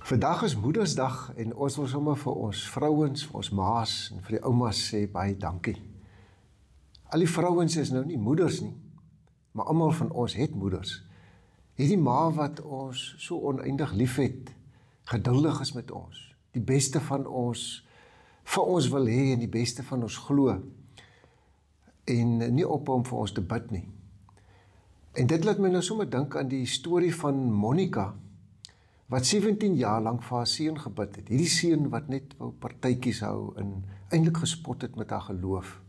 Vandag is Moedersdag en ons wil sommer vir ons vrouens, vir ons maas en vir die oumas sê baie dankie. Al die vrouens is nou nie moeders nie, maar almal van ons het moeders. Hierdie ma wat ons so oneindig lief het, geduldig is met ons, die beste van ons vir ons wil hê en die beste van ons glo en nie ophou om vir ons te bid nie. En dit laat my nou sommer dink aan die storie van Monica, wat 17 jaar lang vir haar seun gebid het. Hierdie seun wat net wou partytjies hou en eintlik gespot het met haar geloof.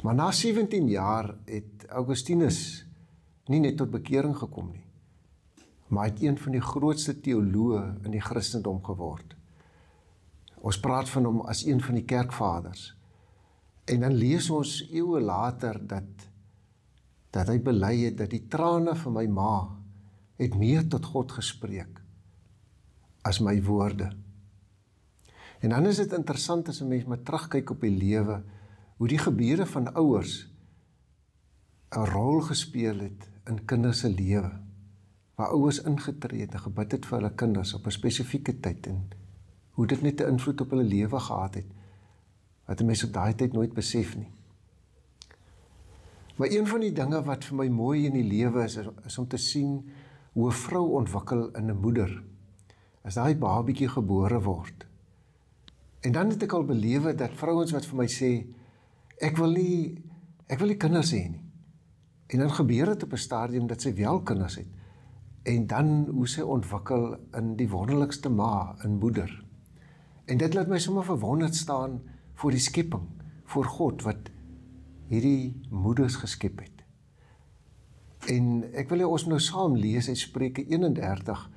Maar na 17 jaar het Augustinus nie net tot bekering gekom nie, maar het een van die grootste teoloë in die Christendom geword. Ons praat van hom as een van die kerkvaders. En dan lees ons eeue later dat hy bely het dat die trane van my ma het meer tot God gespreek as my woorde. En dan is dit interessant as 'n mens maar terugkyk op die lewe, hoe die gebeure van ouers 'n rol gespeel het in kinders se lewe, waar ouers ingetree het en gebid het vir hulle kinders op 'n spesifieke tyd en hoe dit net 'n invloed op hulle lewe gehad het, wat 'n mens op daai tyd nooit besef nie. Maar een van die dinge wat vir my mooi in die lewe is om te sien hoe 'n vrou ontwikkel in 'n moeder, as daai babietjie gebore word. En dan het ek al belewe dat vrouens wat vir my sê, ek wil nie kinders hê nie. En dan gebeur dit op 'n stadium dat sy wel kinders het. En dan hoe sy ontwikkel in die wonderlikste ma, in moeder. En dit laat my sommer verwonderd staan voor die skepping, voor God wat hierdie moeders geskep het. En ek wil ons nou saam lees uit Spreuke 31,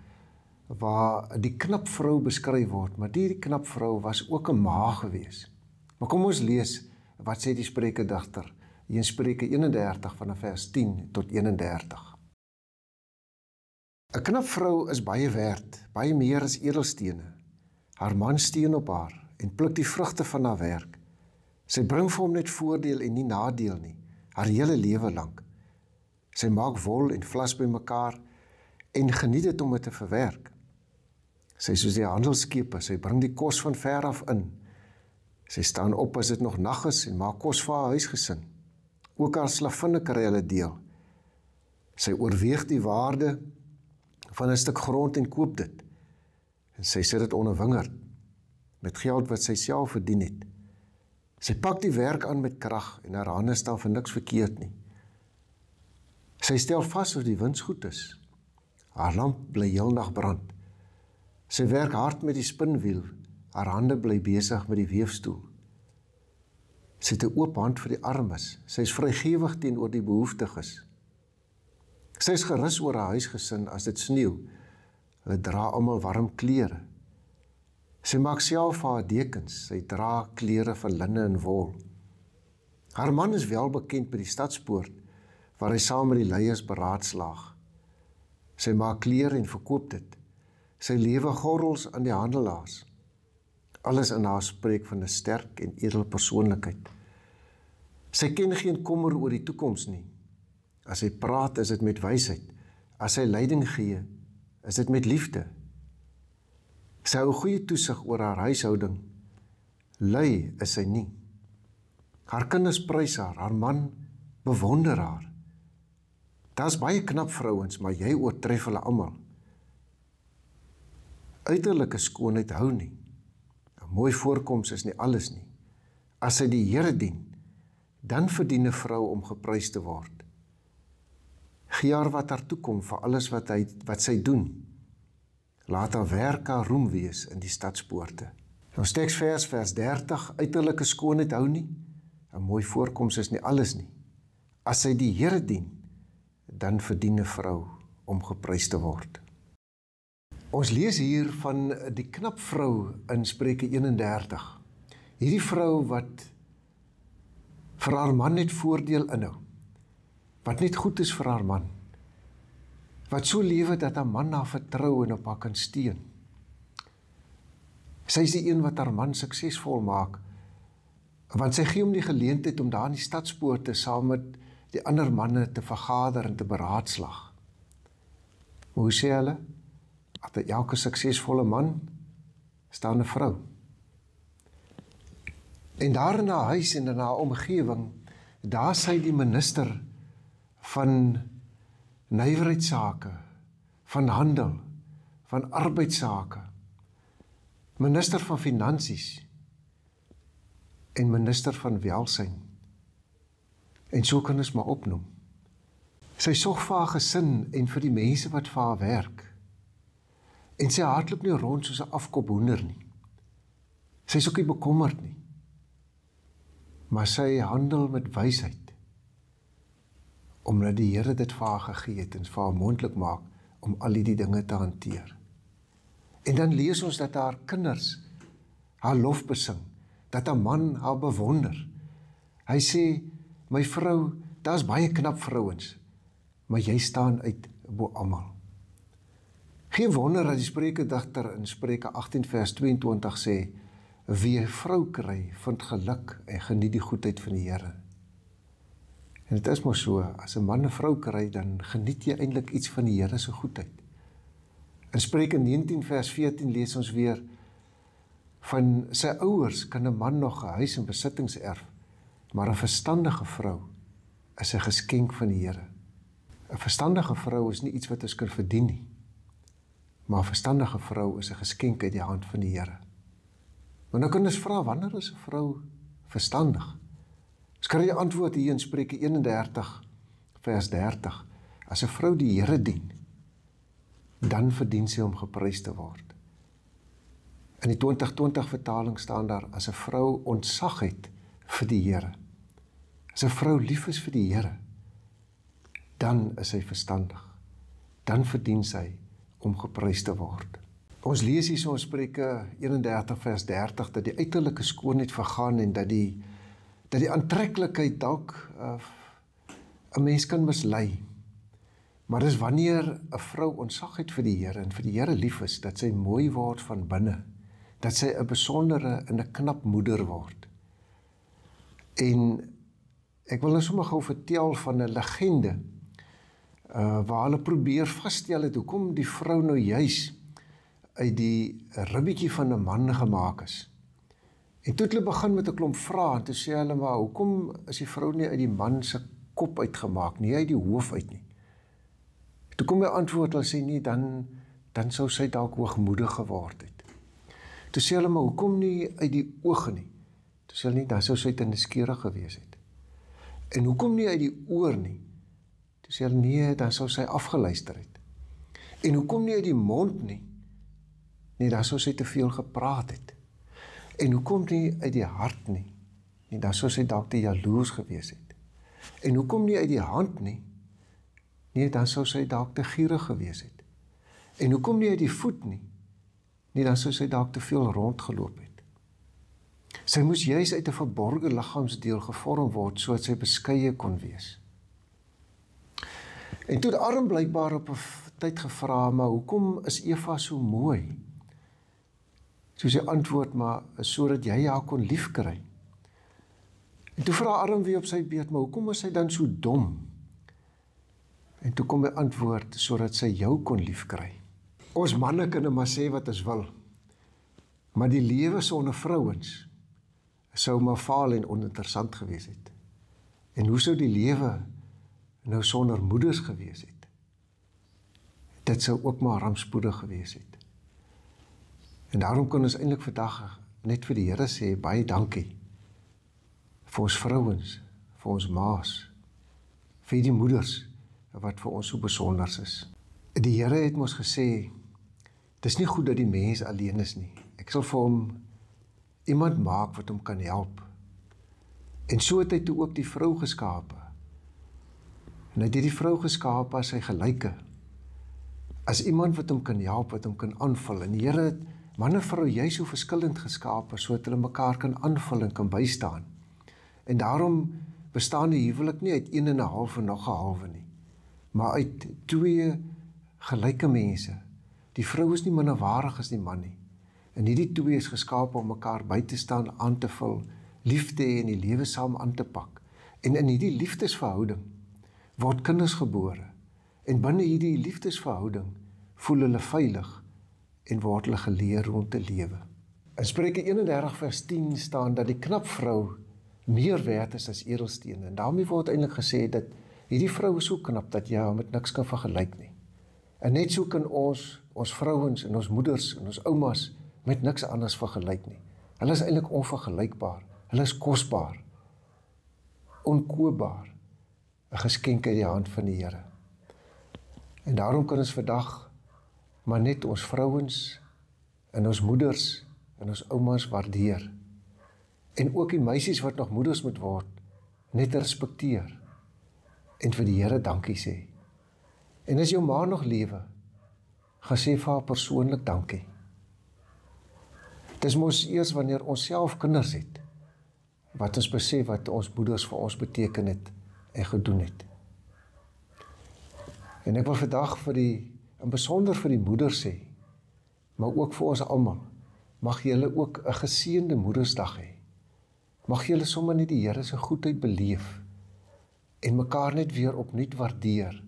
waar die knap vrou beskryf word, maar die knap vrou was ook 'n ma gewees. Maar kom ons lees, wat sê die Spreuke digter, in Spreuke 31 vanaf vers 10 tot 31. 'n Knap vrou is baie werd, baie meer as edelstene. Haar man steun op haar en pluk die vrugte van haar werk. Sy bring vir hom net voordeel en nie nadeel nie, haar hele lewe lank. Sy maak wol en vlas bymekaar en geniet dit om dit te verwerk. Sy is soos die handelskepe, sy bring die kos van ver af in. Sy staan op as dit nog nag is en maak kos vir haar huisgesin. Ook haar slavinne kry hulle deel. Sy oorweeg die waarde van 'n stuk grond en koop dit. En sy sit dit onder wingerd, met geld wat sy self verdien het. Sy pak die werk aan met krag en haar hande staan vir niks verkeerd nie. Sy stel vas of die wins goed is. Haar lamp bly heelnag brand. Sy werk hard met die spinwiel, haar hande bly besig met die weefstoel. Sy het 'n oop hand vir die armes, sy is vrygewig teenoor die behoeftiges. Sy is gerus oor haar huisgesin as dit sneeu, hulle dra almal warm klere. Sy maak self vir haar dekens, sy dra klere van linne en wol. Haar man is wel bekend by die stadspoort, waar hy saam met die leiers beraadslaag. Sy maak klere en verkoop dit. Sy lewe gordels aan die handelaars. Alles in haar spreek van 'n sterk en edel persoonlikheid. Sy ken geen kommer oor die toekoms nie. As sy praat, is dit met wysheid. As sy leiding gee, is dit met liefde. Sy hou goeie toesig oor haar huishouding. Lui is sy nie. Haar kinders prys haar, haar man bewonder haar. Daar's baie knap vrouens, maar jy oortref hulle almal. Uiterlike skoonheid hou nie. 'n Mooi voorkoms is nie alles nie. As sy die Here dien, dan verdien 'n vrou om geprys te word. Gee haar wat haar toekom vir alles wat sy doen. Laat haar werk haar roem wees in die stadspoorte. Ons teksvers, vers 30, uiterlike skoonheid hou nie. 'n Mooi voorkoms is nie alles nie. As sy die Here dien, dan verdien 'n vrou om geprys te word. Ons lees hier van die knap vrou in Spreuke 31. Hierdie vrou wat vir haar man net voordeel inhou, wat net goed is vir haar man, wat so lewe dat haar man haar vertrou en op haar kan steun. Sy is die een wat haar man suksesvol maak, want sy gee hom die geleentheid om daar in die stadspoorte saam met die ander manne te vergader en te beraadslag. Maar hoe sê hulle? Agter elke suksesvolle man staan 'n vrou. En daar in haar huis en in haar omgewing, daar sy die minister van nywerheidsake, van handel, van arbeidsake, minister van finansies en minister van welsyn. En so kan ons maar opnoem. Sy sorg vir haar gesin en vir die mense wat vir haar werk. En sy hardloop nie rond soos 'n afkop hoender nie. Sy is ook nie bekommerd nie. Maar sy handel met wysheid, omdat die Here dit vir haar gegee het en vir haar moontlik maak om al die dinge te hanteer. En dan lees ons dat haar kinders haar lof besing, dat haar man haar bewonder. Hy sê, my vrou, daar's baie knap vrouens, maar jy staan uit bo almal. Geen wonder dat die Spreukedigter in Spreuke 18 vers 22 sê, wie 'n vrou kry, vind geluk en geniet die goedheid van die Here. En dit is maar so, as 'n man 'n vrou kry, dan geniet jy eintlik iets van die Here se goedheid. In Spreuke 19 vers 14 lees ons weer, van sy ouers kan 'n man nog 'n huis en besittings erf, maar 'n verstandige vrou is 'n geskenk van die Here. 'n Verstandige vrou is nie iets wat ons kan verdien nie, maar 'n verstandige vrou is 'n geskenk uit die hand van die Here. Maar nou kan ons vra, wanneer is 'n vrou verstandig? Ons kry die antwoord hier in Spreuke 31 vers 30. As 'n vrou die Here dien, dan verdien sy om geprys te word. In die 2020 vertaling staan daar, as 'n vrou ontzag het vir die Here. As 'n vrou lief is vir die Here, dan is sy verstandig. Dan verdien sy om geprys te word. Ons lees hier so in Spreuke 31 vers 30, dat die uiterlike skoonheid vergaan en dat die aantreklikheid dalk 'n mens kan mislei. Maar dis wanneer 'n vrou ontzag het vir die Here en vir die Here lief is, dat sy mooi word van binne, dat sy 'n besondere en 'n knap moeder word. En ek wil nou sommer gou vertel van 'n legende, waar hulle probeer vasstel het, hoekom die vrou nou juis uit die ribbietjie van 'n man gemaak is. En toe het hulle begin met 'n klomp vrae, en toe sê hulle, maar hoekom is die vrou nie uit die man se kop uitgemaak, nie uit die hoof uit nie? Toe kom die antwoord, hulle sê nie, dan sou sy dalk hoogmoedig geword het. Toe sê hulle, maar hoekom nie uit die oë nie? Toe sê hulle nie, dan sou sy te nuuskierig gewees het. En hoekom nie uit die oor nie? Toe sê hulle, nee, dan sou sy afgeluister het. En hoekom nie uit die mond nie? Nee, dan sou sy te veel gepraat het. En hoekom nie uit die hart nie? Nee, dan sou sy dalk te jaloers gewees het. En hoekom nie uit die hand nie? Nee, dan sou sy dalk te gierig gewees het. En hoekom nie uit die voet nie? Nee, dan sou sy dalk te veel rondgeloop het. Sy moes juis uit 'n verborge liggaamsdeel gevorm word, sodat sy beskeie kon wees. En toe het Adam blykbaar op 'n tyd gevra, maar hoekom is Eva so mooi? So sy antwoord, maar sodat jy haar kon liefkry. En toe vra Adam weer op sy beurt, maar hoekom is sy dan so dom? En toe kom die antwoord, sodat sy jou kon liefkry. Ons manne kan maar sê wat ons wil, maar die lewe sonder vrouens sou maar vaal en oninteressant gewees het. En hoe sou die lewe nou sonder moeders gewees het? Dit sou ook maar rampspoedig gewees het. En daarom kan ons eintlik vandag net vir die Here sê, baie dankie vir ons vrouens, vir ons maas, vir die moeders wat vir ons so besonder is. Die Here het ons gesê, dit is nie goed dat die mens alleen is nie. Ek sal vir hom iemand maak wat hom kan help. En so het hy toe ook die vrou geskape. En hy het die vrou geskape as sy gelyke, as iemand wat hom kan help, wat hom kan aanvul. En die Here het man en vrou juist so verskillend geskape, sodat hulle mekaar kan aanvul en kan bystaan. En daarom bestaan die huwelik nie uit 1 en 'n half en nog 'n halwe nie, maar uit 2 gelyke mense. Die vrou is nie minderwaardig as die man nie. En hierdie 2 is geskape om mekaar by te staan, aan te vul, lief te hê en die lewe saam aan te pak. En in hierdie liefdesverhouding word kinders gebore. En binne hierdie liefdesverhouding voel hulle veilig en word hulle geleer hoe om te lewe. In Spreuke 31 vers 10 staan dat die knap vrou meer werd is as edelstene. En daarmee word eintlik gesê dat hierdie vrou is so knap dat jy haar met niks kan vergelyk nie. En net so kan ons vrouens en ons moeders en ons oumas met niks anders vergelyk nie. Hulle is eintlik onvergelykbaar. Hulle is kosbaar, onkoopbaar, 'n geskenk uit die hand van die Here. En daarom kan ons vandag maar net ons vrouens en ons moeders en ons oumas waardeer. En ook die meisies wat nog moeders moet word, net respekteer en vir die Here dankie sê. En as jou ma nog lewe, gaan sê vir haar persoonlik dankie. Dis mos eers wanneer ons self kinders het, wat ons besef wat ons moeders vir ons beteken het en gedoen het. En ek wil vandag in besonder vir die moeders sê, maar ook vir ons almal, mag julle ook 'n geseënde Moedersdag hê. Mag julle sommer net die Here se goedheid beleef en mekaar net weer opnuut waardeer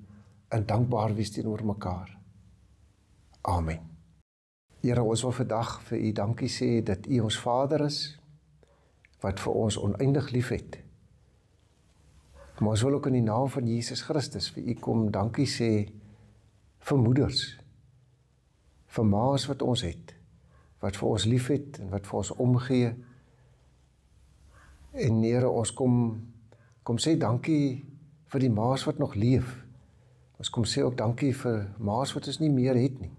en dankbaar wees teenoor mekaar. Amen. Here, ons wil vandag vir U dankie sê dat U ons Vader is, wat vir ons oneindig lief het. Maar ons wil ook in die naam van Jesus Christus vir U kom dankie sê vir moeders, vir ma's wat ons het, wat vir ons lief het en wat vir ons omgee. En Here, ons kom sê dankie vir die ma's wat nog leef. Ons kom sê ook dankie vir ma's wat ons nie meer het nie.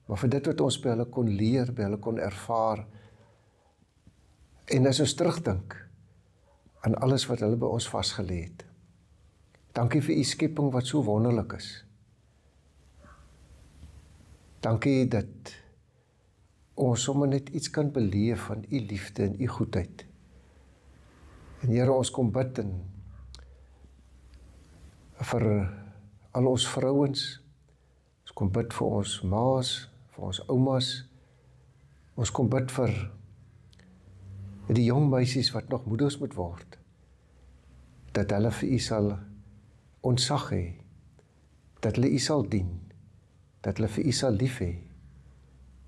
Maar vir dit wat ons by hulle kon leer, by hulle kon ervaar. En as ons terugdink aan alles wat hulle by ons vasgelê het. Dankie vir U skepping wat so wonderlik is. Dankie dat ons sommer net iets kan beleef van U liefde en U goedheid. En Here, ons kom bid vir al ons vrouens, ons kom bid vir ons ma's, vir ons oumas, ons kom bid vir die jong meisies wat nog moeders moet word, dat hulle vir U sal ontzag hê, dat hulle U sal dien, dat hulle vir U sal lief hê,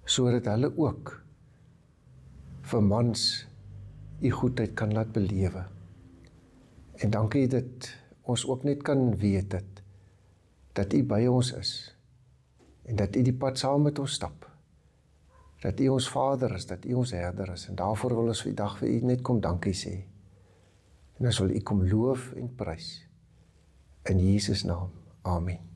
sodat hulle ook vir mans U goedheid kan laat belewe. En dankie dat ons ook net kan weet dat U by ons is, en dat U die pad saam met ons stap, dat U ons Vader is, dat U ons herder is, en daarvoor wil ons vandag vir U net kom dankie sê, en ons wil U kom loof en prys, in Jesus naam, amen.